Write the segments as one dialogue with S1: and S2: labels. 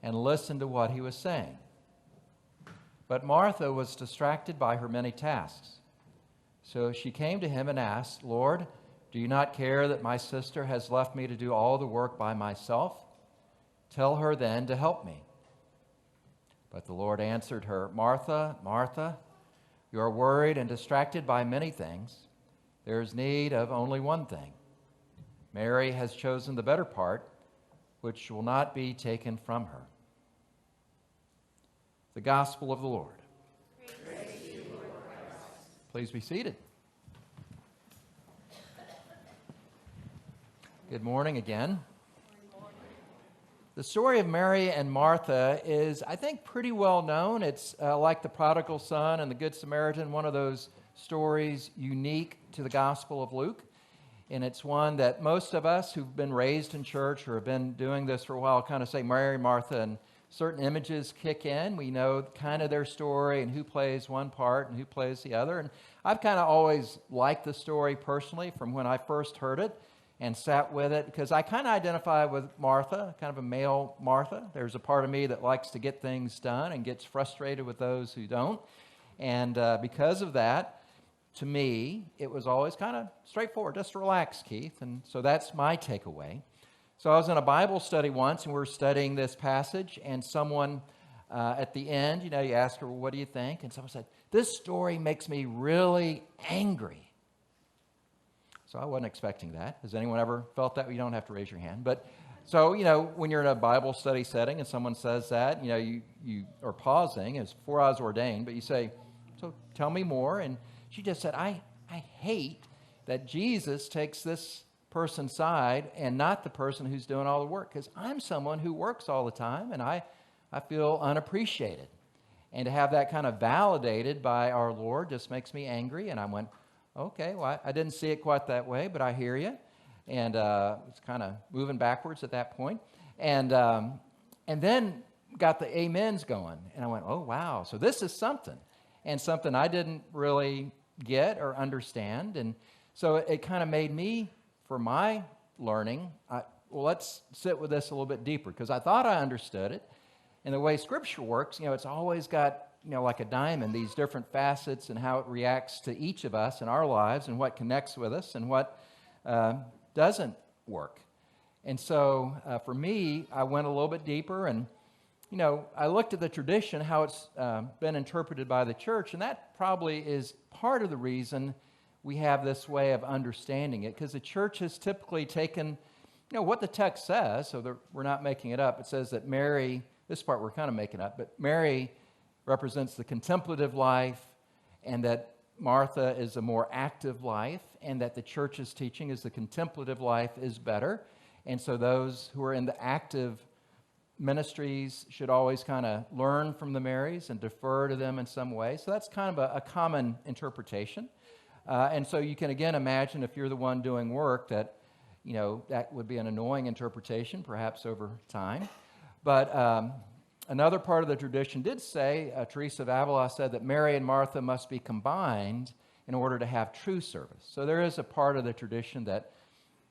S1: and listened to what he was saying. But Martha was distracted by her many tasks. So she came to him and asked, "Lord, do you not care that my sister has left me to do all the work by myself? Tell her then to help me." But the Lord answered her, "Martha, Martha, you are worried and distracted by many things. There is need of only one thing. Mary has chosen the better part, which will not be taken from her." The Gospel of the Lord.
S2: Praise to you, Lord Christ.
S1: Please be seated. Good morning again. The story of Mary and Martha is, I think, pretty well known. It's like the prodigal son and the Good Samaritan, one of those stories unique to the Gospel of Luke. And it's one that most of us who've been raised in church or have been doing this for a while kind of say Mary, Martha, and certain images kick in. We know kind of their story and who plays one part and who plays the other. And I've kind of always liked the story personally from when I first heard it and sat with it, because I kind of identify with Martha, kind of a male Martha. There's a part of me that likes to get things done and gets frustrated with those who don't. And because of that, to me, it was always kind of straightforward. Just relax, Keith. And so that's my takeaway. So I was in a Bible study once, and we were studying this passage, and someone at the end, you ask her, "Well, what do you think?" And someone said, "This story makes me really angry." So I wasn't expecting that. Has anyone ever felt that? You don't have to raise your hand. But so, when you're in a Bible study setting and someone says that, you are pausing. It's before I was ordained, but you say, "So tell me more." And she just said, I hate that Jesus takes this person's side and not the person who's doing all the work, because I'm someone who works all the time and I feel unappreciated. And to have that kind of validated by our Lord just makes me angry. And I went, okay, well, I didn't see it quite that way, but I hear you. And it's kind of moving backwards at that point. And then got the amens going. And I went, oh, wow, so this is something. And something I didn't really get or understand. And so it kind of made me, for my learning, well, let's sit with this a little bit deeper, because I thought I understood it. And the way Scripture works, it's always got, like a diamond, these different facets and how it reacts to each of us in our lives and what connects with us and what doesn't work. And so for me, I went a little bit deeper and, I looked at the tradition, how it's been interpreted by the church, and that probably is part of the reason we have this way of understanding it, because the church has typically taken, what the text says, so we're not making it up. It says that Mary, this part we're kind of making up, but Mary represents the contemplative life, and that Martha is a more active life, and that the church's teaching is the contemplative life is better. And so those who are in the active ministries should always kind of learn from the Marys and defer to them in some way. So that's kind of a common interpretation. And so you can again imagine, if you're the one doing work, that that would be an annoying interpretation, perhaps over time. But another part of the tradition did say, Teresa of Avila said that Mary and Martha must be combined in order to have true service. So there is a part of the tradition that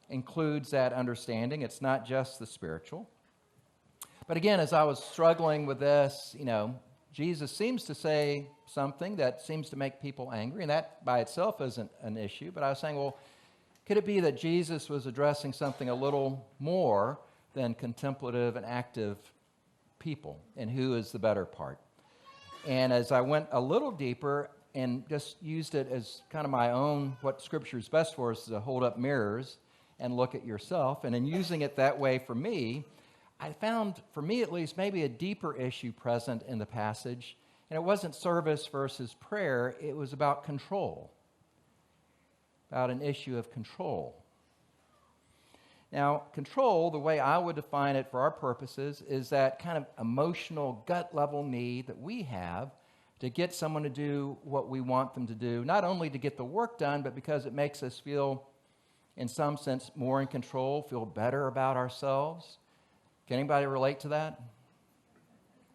S1: includes that understanding. It's not just the spiritual. But again, as I was struggling with this, Jesus seems to say something that seems to make people angry, and that by itself isn't an issue. But I was saying, well, could it be that Jesus was addressing something a little more than contemplative and active people, and who is the better part? And as I went a little deeper and just used it as kind of my own, what Scripture is best for us is to hold up mirrors and look at yourself. And in using it that way for me, I found, for me at least, maybe a deeper issue present in the passage. And it wasn't service versus prayer. It was about control, about an issue of control. Now, control, the way I would define it for our purposes, is that kind of emotional, gut-level need that we have to get someone to do what we want them to do, not only to get the work done, but because it makes us feel, in some sense, more in control, feel better about ourselves. Can anybody relate to that?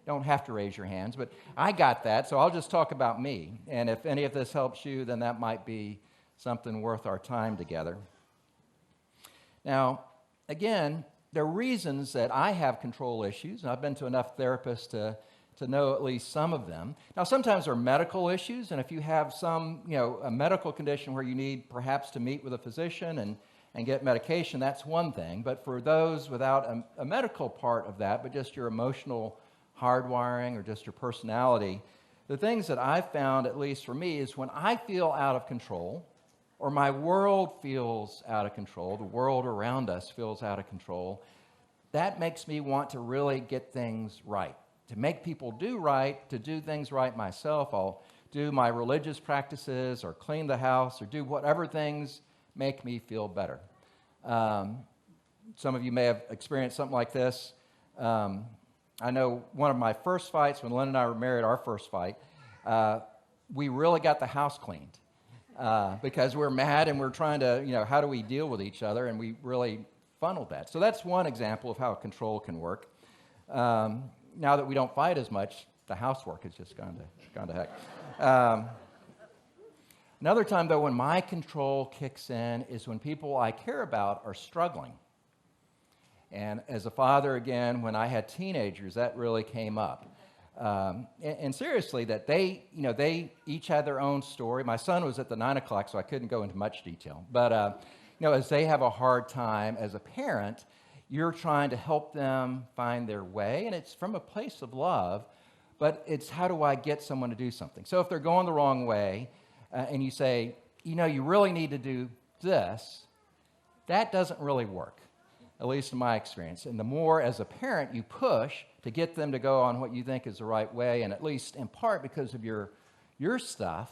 S1: Don't have to raise your hands, but I got that, so I'll just talk about me. And if any of this helps you, then that might be something worth our time together. Now, again, there are reasons that I have control issues, and I've been to enough therapists to know at least some of them. Now, sometimes there are medical issues, and if you have some, a medical condition where you need perhaps to meet with a physician and get medication, that's one thing. But for those without a medical part of that, but just your emotional hardwiring or just your personality, the things that I've found, at least for me, is when I feel out of control, or my world feels out of control, the world around us feels out of control, that makes me want to really get things right, to make people do right, to do things right myself. I'll do my religious practices or clean the house or do whatever things make me feel better. Some of you may have experienced something like this. I know one of my first fights, when Lynn and I were married, our first fight, we really got the house cleaned. Because we're mad and we're trying to, how do we deal with each other? And we really funneled that. So that's one example of how control can work. Now that we don't fight as much, the housework has just gone to heck. Another time, though, when my control kicks in is when people I care about are struggling. And as a father, again, when I had teenagers, that really came up. And seriously, that they each had their own story. My son was at the 9 o'clock, so I couldn't go into much detail. But, as they have a hard time as a parent, you're trying to help them find their way. And it's from a place of love, but it's how do I get someone to do something? So if they're going the wrong way and you say, you really need to do this, that doesn't really work, at least in my experience. And the more, as a parent, you push to get them to go on what you think is the right way, and at least in part because of your stuff,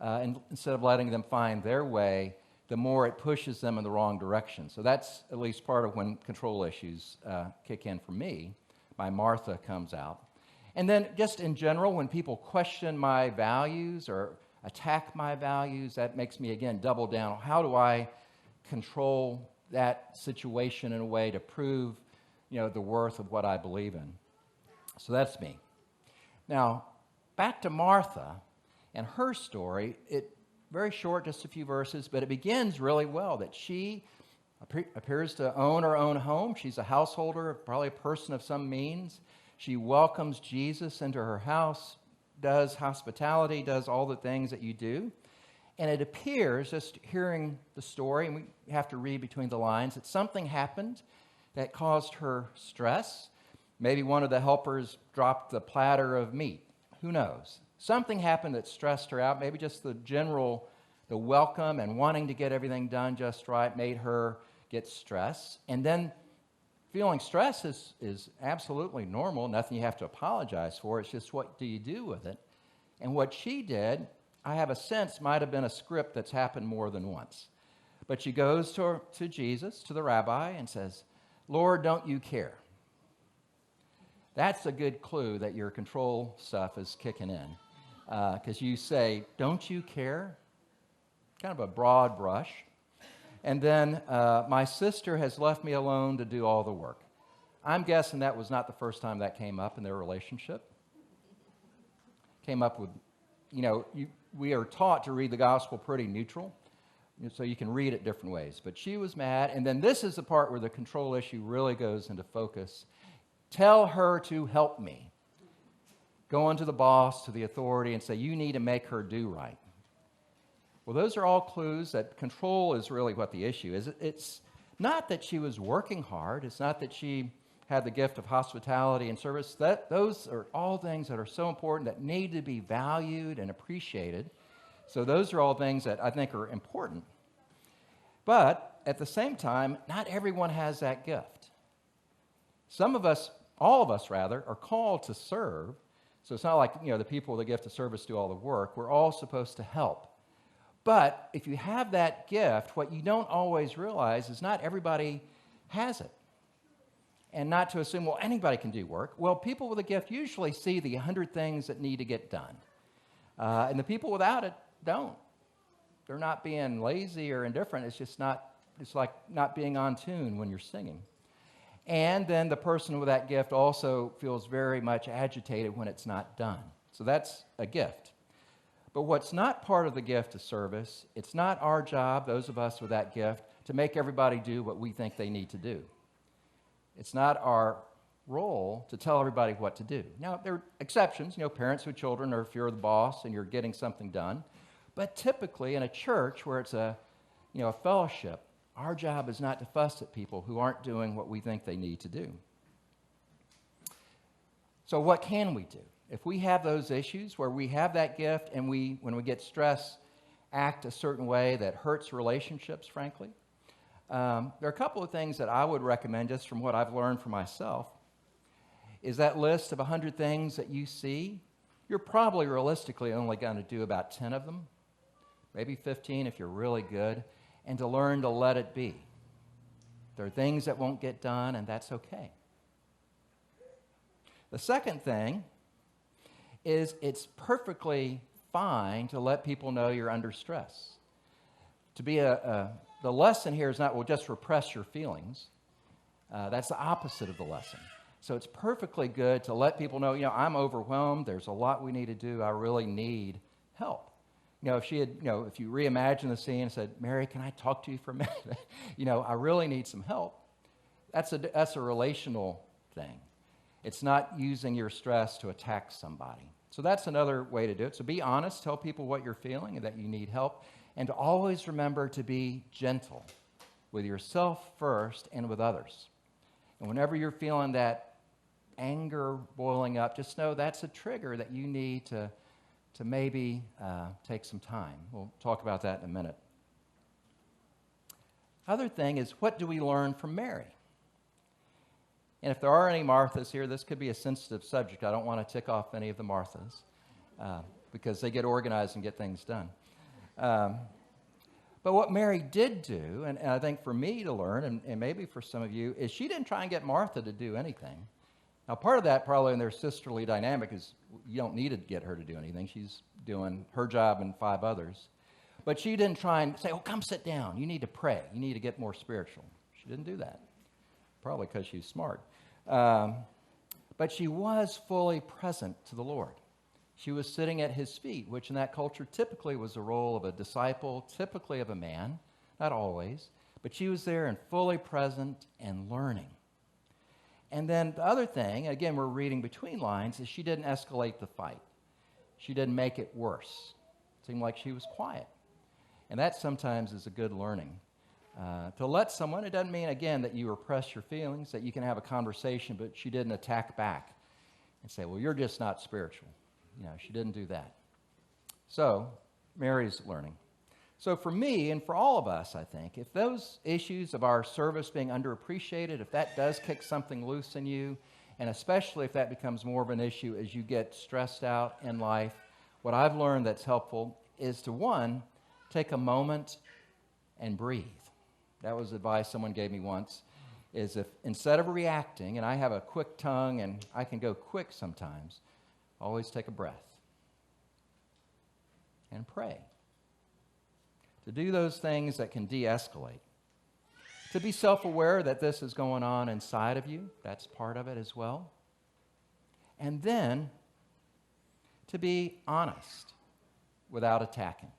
S1: and instead of letting them find their way, the more it pushes them in the wrong direction. So that's at least part of when control issues kick in for me. My Martha comes out. And then just in general, when people question my values or attack my values, that makes me, again, double down. How do I control that situation in a way to prove the worth of what I believe in? So that's me. Now, back to Martha and her story. Very short, just a few verses, but it begins really well, that she appears to own her own home. She's a householder, probably a person of some means. She welcomes Jesus into her house, does hospitality, does all the things that you do. And it appears, just hearing the story, and we have to read between the lines, that something happened that caused her stress. Maybe one of the helpers dropped the platter of meat. Who knows? Something happened that stressed her out. Maybe just the welcome and wanting to get everything done just right made her get stressed. And then feeling stress is absolutely normal, nothing you have to apologize for. It's just what do you do with it? And what she did, I have a sense, might have been a script that's happened more than once. But she goes to Jesus, to the rabbi, and says, "Lord, don't you care?" That's a good clue that your control stuff is kicking in. Because you say, "Don't you care?" Kind of a broad brush. And then, "My sister has left me alone to do all the work." I'm guessing that was not the first time that came up in their relationship. Came up with, we are taught to read the gospel pretty neutral, so you can read it different ways. But she was mad, and then this is the part where the control issue really goes into focus. Tell her to help me. Go on to the boss, to the authority, and say, you need to make her do right. Well, those are all clues that control is really what the issue is. It's not that she was working hard. It's not that she had the gift of hospitality and service. Those are all things that are so important that need to be valued and appreciated. So those are all things that I think are important. But at the same time, not everyone has that gift. Some of us, all of us rather, are called to serve. So it's not like, the people with the gift of service do all the work. We're all supposed to help. But if you have that gift, what you don't always realize is not everybody has it. And not to assume, well, anybody can do work. Well, people with a gift usually see the 100 things that need to get done. And the people without it don't. They're not being lazy or indifferent. It's like not being on tune when you're singing. And then the person with that gift also feels very much agitated when it's not done. So that's a gift. But what's not part of the gift of service, it's not our job, those of us with that gift, to make everybody do what we think they need to do. It's not our role to tell everybody what to do. Now, there are exceptions. Parents with children, or if you're the boss and you're getting something done. But typically in a church where it's a fellowship, our job is not to fuss at people who aren't doing what we think they need to do. So what can we do? If we have those issues where we have that gift and when we get stressed, act a certain way that hurts relationships, frankly, there are a couple of things that I would recommend just from what I've learned for myself. Is that list of 100 things that you see, you're probably realistically only going to do about 10 of them, maybe 15 if you're really good, and to learn to let it be. There are things that won't get done, and that's okay. The second thing is it's perfectly fine to let people know you're under stress. To be the lesson here is not, well, just repress your feelings. That's the opposite of the lesson. So it's perfectly good to let people know, I'm overwhelmed. There's a lot we need to do. I really need help. If you reimagine the scene and said, Mary, can I talk to you for a minute? I really need some help. That's a relational thing. It's not using your stress to attack somebody. So that's another way to do it. So be honest, tell people what you're feeling and that you need help, and to always remember to be gentle with yourself first and with others. And whenever you're feeling that anger boiling up, just know that's a trigger that you need to maybe take some time. We'll talk about that in a minute. Other thing is, what do we learn from Mary? And if there are any Marthas here, this could be a sensitive subject. I don't want to tick off any of the Marthas because they get organized and get things done. But what Mary did do, and I think for me to learn, and maybe for some of you, is she didn't try and get Martha to do anything. Now, part of that probably in their sisterly dynamic is you don't need to get her to do anything. She's doing her job and 5 others. But she didn't try and say, oh, come sit down. You need to pray. You need to get more spiritual. She didn't do that, probably because she's smart. But she was fully present to the Lord. She was sitting at his feet, which in that culture typically was the role of a disciple, typically of a man, not always. But she was there and fully present and learning. And then the other thing, again, we're reading between lines, is she didn't escalate the fight. She didn't make it worse. It seemed like she was quiet. And that sometimes is a good learning. To let someone, it doesn't mean, again, that you repress your feelings, that you can have a conversation, but she didn't attack back and say, well, you're just not spiritual. She didn't do that. So, Mary's learning. So for me, and for all of us, I think, if those issues of our service being underappreciated, if that does kick something loose in you, and especially if that becomes more of an issue as you get stressed out in life, what I've learned that's helpful is to, one, take a moment and breathe. That was advice someone gave me once, is if instead of reacting, and I have a quick tongue and I can go quick sometimes, always take a breath and pray. To do those things that can de-escalate. To be self-aware that this is going on inside of you, that's part of it as well. And then to be honest without attacking.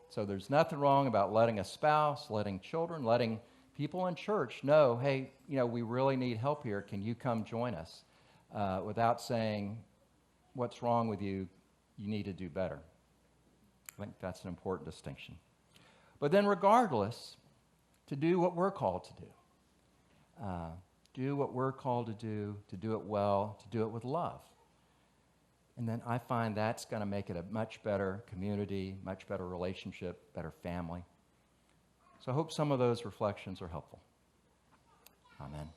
S1: So there's nothing wrong about letting a spouse, letting children, letting people in church know, hey, we really need help here. Can you come join us? Without saying, what's wrong with you? You need to do better. I think that's an important distinction. But then regardless, to do what we're called to do. Do what we're called to do it well, to do it with love. And then I find that's going to make it a much better community, much better relationship, better family. So I hope some of those reflections are helpful. Amen.